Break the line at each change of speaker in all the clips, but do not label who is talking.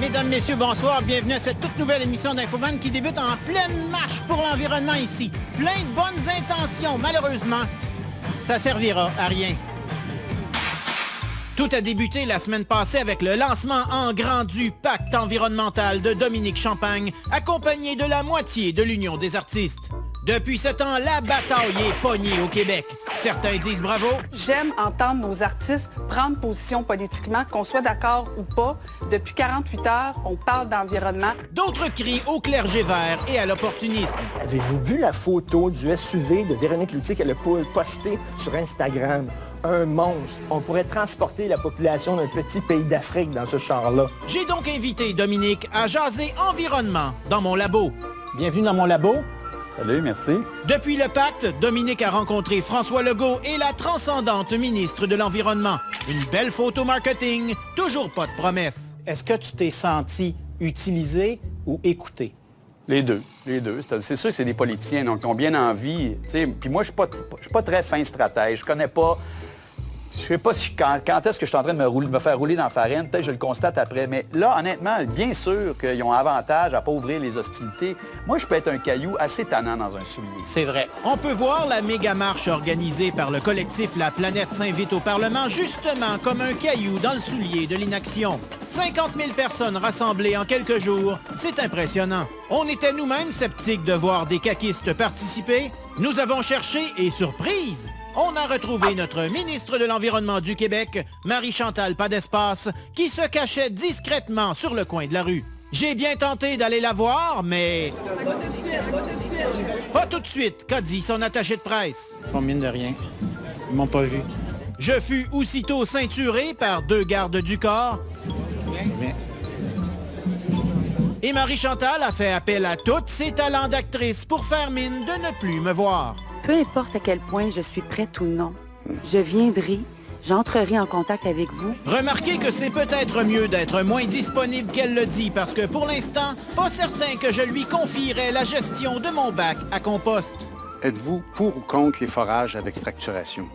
Mesdames, Messieurs, bonsoir. Bienvenue à cette toute nouvelle émission d'Infoman qui débute en pleine marche pour l'environnement ici. Plein de bonnes intentions. Malheureusement, ça servira à rien. Tout a débuté la semaine passée avec le lancement en grand du pacte environnemental de Dominique Champagne, accompagné de la moitié de l'Union des artistes. Depuis ce temps, la bataille est pognée au Québec. Certains disent bravo.
J'aime entendre nos artistes prendre position politiquement, qu'on soit d'accord ou pas. Depuis 48 heures, on parle d'environnement.
D'autres crient au clergé vert et à l'opportunisme.
Avez-vous vu la photo du SUV de Véronique Loutier qu'elle a postée sur Instagram? Un monstre. On pourrait transporter la population d'un petit pays d'Afrique dans ce char-là.
J'ai donc invité Dominique à jaser environnement dans mon labo.
Bienvenue dans mon labo.
Salut, merci.
Depuis le pacte, Dominique a rencontré François Legault et la transcendante ministre de l'Environnement. Une belle photo marketing, toujours pas de promesses.
Est-ce que tu t'es senti utilisé ou écouté?
Les deux. C'est sûr que c'est des politiciens, donc ils ont bien envie. Puis moi, je suis pas très fin stratège. Je connais pas... Je sais pas si quand est-ce que je suis en train de me faire rouler dans la farine. Peut-être que je le constate après. Mais là, honnêtement, bien sûr qu'ils ont avantage à ne pas ouvrir les hostilités. Moi, je peux être un caillou assez tannant dans un soulier.
C'est vrai. On peut voir la méga marche organisée par le collectif La Planète s'invite au Parlement justement comme un caillou dans le soulier de l'inaction. 50 000 personnes rassemblées en quelques jours, c'est impressionnant. On était nous-mêmes sceptiques de voir des caquistes participer. Nous avons cherché et surprise, on a retrouvé notre ministre de l'Environnement du Québec, Marie-Chantal Padespace, qui se cachait discrètement sur le coin de la rue. J'ai bien tenté d'aller la voir, mais... Pas tout de suite, qu'a dit son attaché de presse.
Ils font mine de rien. Ils m'ont pas vu.
Je fus aussitôt ceinturé par 2 gardes du corps.
Bien.
Et Marie-Chantal a fait appel à tous ses talents d'actrice pour faire mine de ne plus me voir.
Peu importe à quel point je suis prête ou non, je viendrai, j'entrerai en contact avec vous.
Remarquez que c'est peut-être mieux d'être moins disponible qu'elle le dit parce que pour l'instant, pas certain que je lui confierais la gestion de mon bac à compost.
Êtes-vous pour ou contre les forages avec fracturation?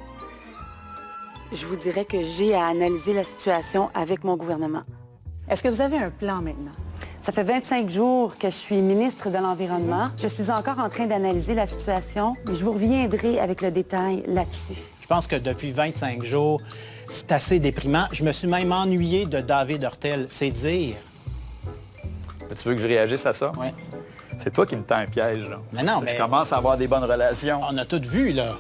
Je vous dirais que j'ai à analyser la situation avec mon gouvernement.
Est-ce que vous avez un plan maintenant?
Ça fait 25 jours que je suis ministre de l'Environnement. Je suis encore en train d'analyser la situation, mais je vous reviendrai avec le détail là-dessus.
Je pense que depuis 25 jours, c'est assez déprimant. Je me suis même ennuyé de David Hurtel. C'est dire.
Tu veux que je réagisse à ça?
Oui.
C'est toi qui me tends un piège, là.
Mais non, mais...
Je commence à avoir des bonnes relations.
On a tout vu, là.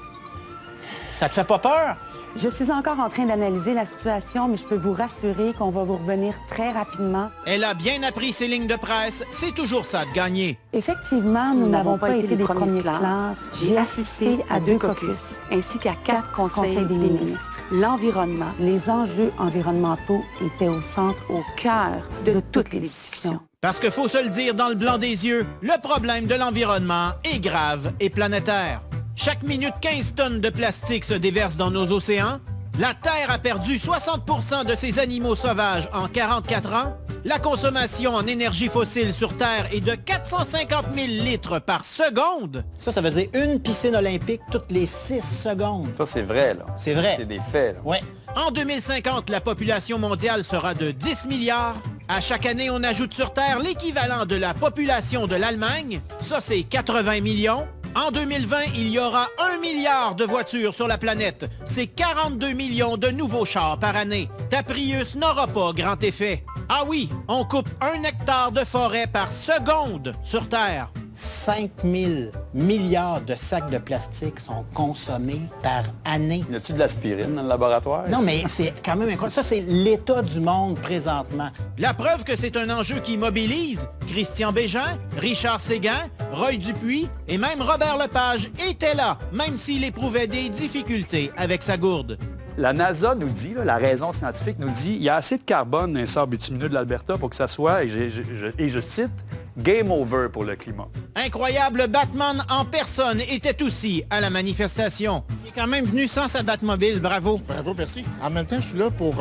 Ça te fait pas peur?
Je suis encore en train d'analyser la situation, mais je peux vous rassurer qu'on va vous revenir très rapidement.
Elle a bien appris ses lignes de presse, c'est toujours ça de gagner.
Effectivement, nous n'avons pas été des premiers de classe. J'ai assisté à 2 caucus, ainsi qu'à 4 conseils des ministres. L'environnement, les enjeux environnementaux étaient au centre, au cœur de toutes les discussions.
Parce qu'il faut se le dire dans le blanc des yeux, le problème de l'environnement est grave et planétaire. Chaque minute, 15 tonnes de plastique se déversent dans nos océans. La Terre a perdu 60% de ses animaux sauvages en 44 ans. La consommation en énergie fossile sur Terre est de 450 000 litres par seconde.
Ça veut dire une piscine olympique toutes les 6 secondes.
Ça, c'est vrai, là.
C'est vrai.
C'est des faits, là.
Oui.
En 2050, la population mondiale sera de 10 milliards. À chaque année, on ajoute sur Terre l'équivalent de la population de l'Allemagne. Ça, c'est 80 millions. En 2020, il y aura 1 milliard de voitures sur la planète. C'est 42 millions de nouveaux chars par année. Ta Prius n'aura pas grand effet. Ah oui, on coupe 1 hectare de forêt par seconde sur Terre.
5 000 milliards de sacs de plastique sont consommés par année.
Y a-tu de l'aspirine dans le laboratoire?
Non, mais c'est quand même incroyable. Ça, c'est l'état du monde présentement.
La preuve que c'est un enjeu qui mobilise, Christian Bégin, Richard Séguin, Roy Dupuis et même Robert Lepage étaient là, même s'il éprouvait des difficultés avec sa gourde.
La NASA nous dit, là, la raison scientifique nous dit, il y a assez de carbone dans les sables bitumineux de l'Alberta pour que ça soit, et je cite, « game over pour le climat ».
Incroyable Batman en personne était aussi à la manifestation. Il est quand même venu sans sa Batmobile, bravo.
Bravo, merci. En même temps, je suis là pour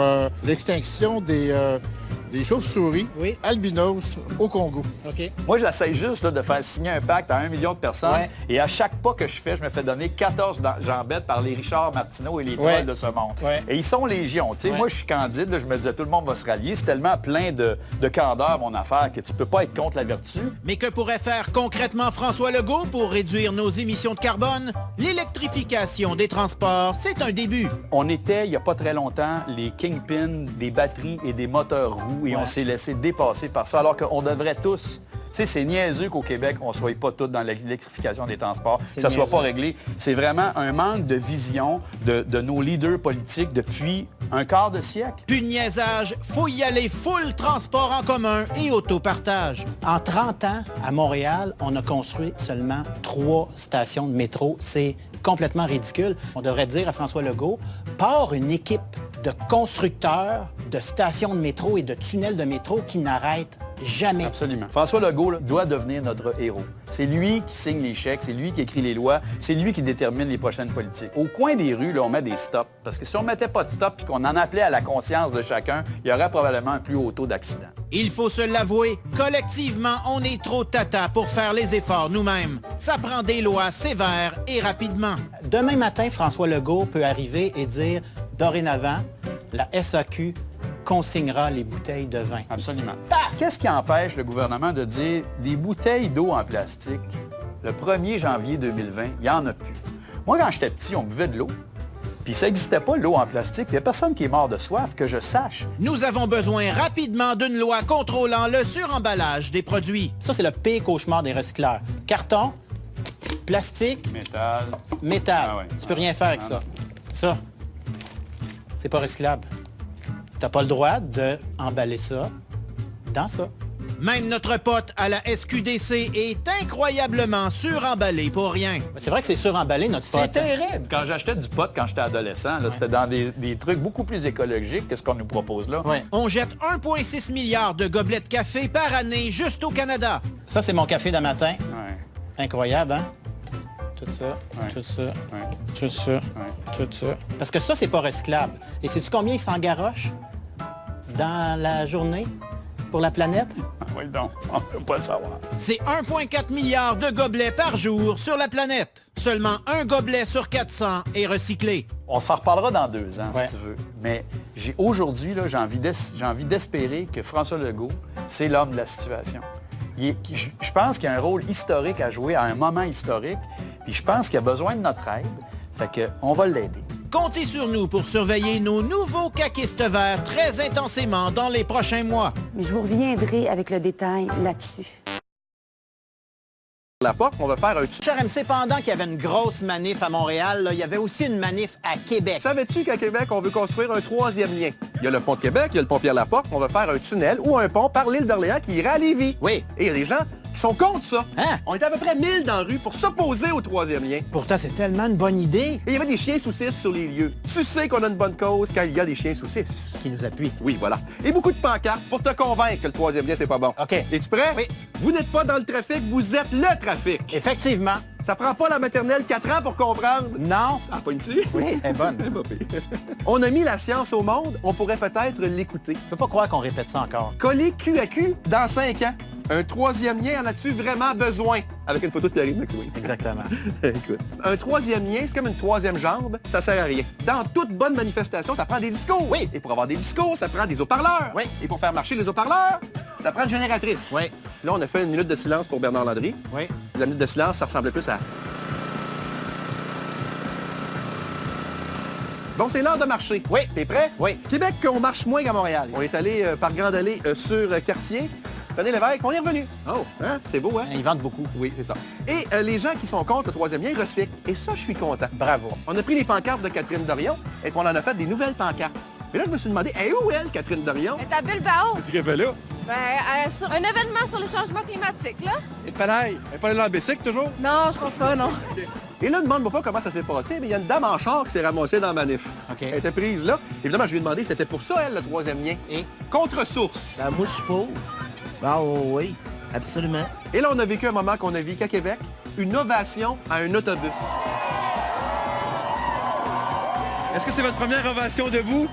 l'extinction des des chauves-souris
Oui.
albinos au Congo.
OK.
Moi, j'essaie juste là, de faire signer un pacte à 1 million de personnes.
Ouais.
Et à chaque pas que je fais, je me fais donner 14 jambettes par les Richard Martineau et les
Ouais.
trolls de ce monde.
Ouais.
Et ils sont légion. Tu sais,
Ouais.
moi, je suis candide. Là, je me disais, tout le monde va se rallier. C'est tellement plein de candeur, mon affaire, que tu peux pas être contre la vertu.
Mais que pourrait faire concrètement François Legault pour réduire nos émissions de carbone? L'électrification des transports, c'est un début.
On était, il n'y a pas très longtemps, les kingpins des batteries et des moteurs roues et on s'est laissé dépasser par ça, alors qu'on devrait tous... Tu sais, c'est niaiseux qu'au Québec, on ne soit pas tous dans l'électrification des transports, que ça ne soit pas réglé. C'est vraiment un manque de vision de nos leaders politiques depuis un quart de siècle.
Plus de niaisage, faut y aller full transport en commun et autopartage.
En 30 ans, à Montréal, on a construit seulement 3 stations de métro. C'est complètement ridicule. On devrait dire à François Legault, part une équipe de constructeurs de stations de métro et de tunnels de métro qui n'arrêtent jamais.
Absolument. François Legault là, doit devenir notre héros. C'est lui qui signe les chèques, c'est lui qui écrit les lois, c'est lui qui détermine les prochaines politiques. Au coin des rues, là, on met des stops. Parce que si on ne mettait pas de stop et qu'on en appelait à la conscience de chacun, il y aurait probablement un plus haut taux d'accident.
Il faut se l'avouer, collectivement, on est trop tata pour faire les efforts nous-mêmes. Ça prend des lois sévères et rapidement.
Demain matin, François Legault peut arriver et dire, dorénavant, la SAQ consignera les bouteilles de vin.
Absolument. Qu'est-ce qui empêche le gouvernement de dire des bouteilles d'eau en plastique, le 1er janvier 2020, il n'y en a plus? Moi, quand j'étais petit, on buvait de l'eau. Puis ça n'existait pas, l'eau en plastique. Il n'y a personne qui est mort de soif, que je sache.
Nous avons besoin rapidement d'une loi contrôlant le suremballage des produits.
Ça, c'est le pire cauchemar des recycleurs. Carton, plastique,
Métal.
métal.
Ah ouais.
Tu peux rien faire avec ça. Ça, c'est pas recyclable. T'as pas le droit d'emballer ça dans ça.
Même notre pote à la SQDC est incroyablement suremballé pour rien.
Mais c'est vrai que c'est suremballé, notre
C'est
pote.
terrible. Quand j'achetais du pot quand j'étais adolescent, là, c'était dans des trucs beaucoup plus écologiques que ce qu'on nous propose là.
Ouais.
On jette 1,6 milliard de gobelets de café par année juste au Canada.
Ça, c'est mon café d'un matin.
Ouais.
Incroyable, hein? Tout ça, tout ça, tout ça, tout ça. Parce que ça, c'est pas recyclable. Et sais-tu combien ils s'engarochent dans la journée pour la planète?
Oui, donc, on ne peut pas le savoir.
C'est 1,4 milliard de gobelets par jour sur la planète. Seulement un gobelet sur 400 est recyclé.
On s'en reparlera dans 2 ans,
Ouais.
si tu veux. Mais aujourd'hui, là, j'ai envie d'espérer que François Legault, c'est l'homme de la situation. Je pense qu'il y a un rôle historique à jouer à un moment historique. Puis je pense qu'il a besoin de notre aide. Fait qu'on va l'aider.
Comptez sur nous pour surveiller nos nouveaux caquistes verts très intensément dans les prochains mois.
Mais je vous reviendrai avec le détail là-dessus.
La porte, on va faire un...
Cher MC, pendant qu'il y avait une grosse manif à Montréal, là, il y avait aussi une manif à Québec.
Savais-tu qu'à Québec, on veut construire un 3e lien? Il y a le pont de Québec, il y a le pont Pierre-Laporte, on va faire un tunnel ou un pont par l'île d'Orléans qui irait à Lévis.
Oui.
Et il y a des gens qui sont contre ça.
Hein?
On était à peu près 1000 dans la rue pour s'opposer au 3e lien.
Pourtant, c'est tellement une bonne idée
Et il y avait des chiens saucisses sur les lieux. Tu sais qu'on a une bonne cause quand il y a des chiens saucisses.
qui nous appuie.
Oui, voilà. Et beaucoup de pancartes pour te convaincre que le 3e lien, c'est pas bon.
OK.
Es-tu prêt?
Oui.
Vous n'êtes pas dans le trafic, vous êtes le trafic.
Effectivement.
Ça prend pas la maternelle 4 ans pour comprendre.
Non.
Ah, pas une dessus?
Oui, elle est bonne.
Pas pire. On a mis la science au monde, on pourrait peut-être l'écouter.
Je peux pas croire qu'on répète ça encore.
Coller cul à cul dans 5 ans. Un 3e lien, en as-tu vraiment besoin? Avec une photo de Pierre Maxime.
Exactement.
Écoute, un 3e lien, c'est comme une 3e jambe, ça sert à rien. Dans toute bonne manifestation, ça prend des discours.
Oui.
Et pour avoir des discours, ça prend des haut-parleurs.
Oui.
Et pour faire marcher les haut-parleurs, ça prend une génératrice.
Oui.
Là, on a fait une minute de silence pour Bernard Landry.
Oui.
La minute de silence, ça ressemblait plus à... Bon, c'est l'heure de marcher.
Oui.
T'es prêt?
Oui.
Québec, on marche moins qu'à Montréal. On est allé par Grande Allée sur Cartier. René Lévesque, on est revenu. Oh, hein? C'est beau, hein?
Ils vendent beaucoup.
Oui, c'est ça. Et les gens qui sont contre le 3e lien recyclent. Et ça, je suis content.
Bravo.
On a pris les pancartes de Catherine Dorion et puis on en a fait des nouvelles pancartes. Et là, je me suis demandé, elle est où elle, Catherine Dorion?
Elle est à Bilbao.
Qu'est-ce qu'elle fait là?
Sur un événement sur le changement climatique, là.
Et pareil, elle est pas allée dans le bicycle, toujours?
Non, je pense pas, non.
Et là, demande-moi pas comment ça s'est passé, mais il y a une dame en char qui s'est ramassée dans la manif.
OK.
Elle était prise là. Évidemment, je lui ai demandé, c'était pour ça, elle, le 3e lien.
Et?
Contre-source.
Ben, moi, je suis pour. Ben, oui, absolument.
Et là, on a vécu un moment qu'on a vécu qu'à Québec, une ovation à un autobus. Est-ce que c'est votre première ovation debout?